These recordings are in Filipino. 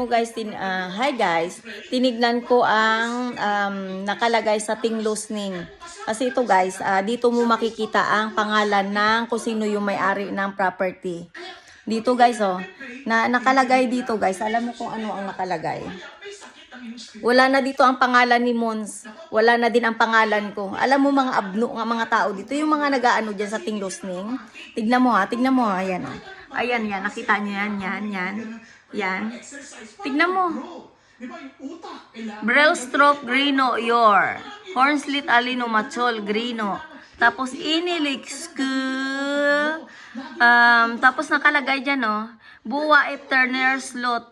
Hi guys, tinignan ko ang nakalagay sa Ting Losning. Kasi ito guys, dito mo makikita ang pangalan ng kung sino yung may-ari ng property. Dito guys, nakalagay dito guys, alam mo kung ano ang nakalagay. Wala na dito ang pangalan ni Mons, wala na din ang pangalan ko. Alam mo mga abno nga mga tao dito, yung mga nag-aano dyan sa Ting Losning. Tignan mo ayan o. Ayan, nakita niyo yan. Tignan mo. Brellstroke Grino Yor. Hornslit Alino Machol Grino. Tapos inilix ko. Tapos nakalagay dyan, Buwa Turner Slot.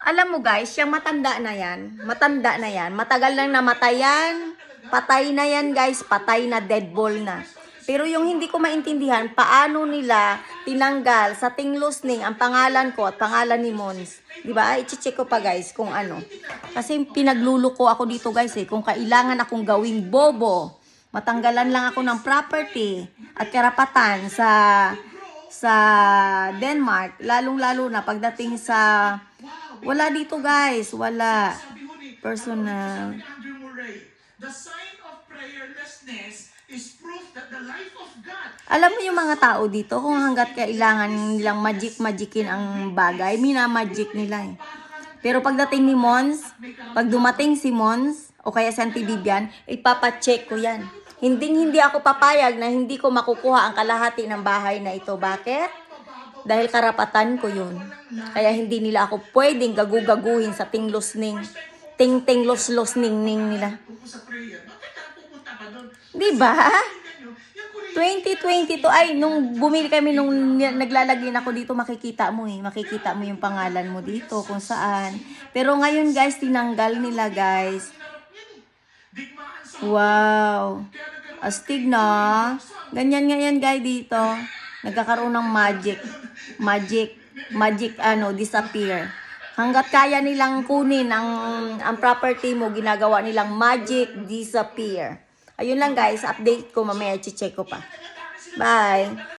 Alam mo guys, yung matanda na yan. Matagal nang namatayan. Patay na yan guys. Patay na, dead ball na. Pero yung hindi ko maintindihan, paano nila tinanggal sa Ting Losning ang pangalan ko at pangalan ni Mons. Diba? I-check ko pa guys kung ano. Kasi pinagluluko ako dito guys kung kailangan akong gawing bobo. Matanggalan lang ako ng property at karapatan sa Denmark. Lalong-lalo na pagdating sa... Wala dito guys. Wala. Personal. The sign of prayerlessness is proof that the life of God. Alam mo yung mga tao dito, kung hanggat kailangan nilang magic-magicin ang bagay, minamagic nila Pero pagdating ni Mons, pag dumating si Mons, o kaya si Auntie Vivian, ipapacheck ko yan. Hindi ako papayag na hindi ko makukuha ang kalahati ng bahay na ito. Bakit? Dahil karapatan ko yun. Kaya hindi nila ako pwedeng gagugaguhin sa Ting Losning. Ting Losning nila. Diba? 2022 ay nung bumili kami nung naglalagay ako dito, makikita mo yung pangalan mo dito kung saan. Pero ngayon guys, tinanggal nila guys. Wow. Astig na. Ganyan ngayon guys dito. Nagkakaroon ng magic disappear. Hanggat kaya nilang kunin ang property mo, ginagawa nilang magic disappear. Ayun lang guys, update ko mamaya, check ko pa. Bye!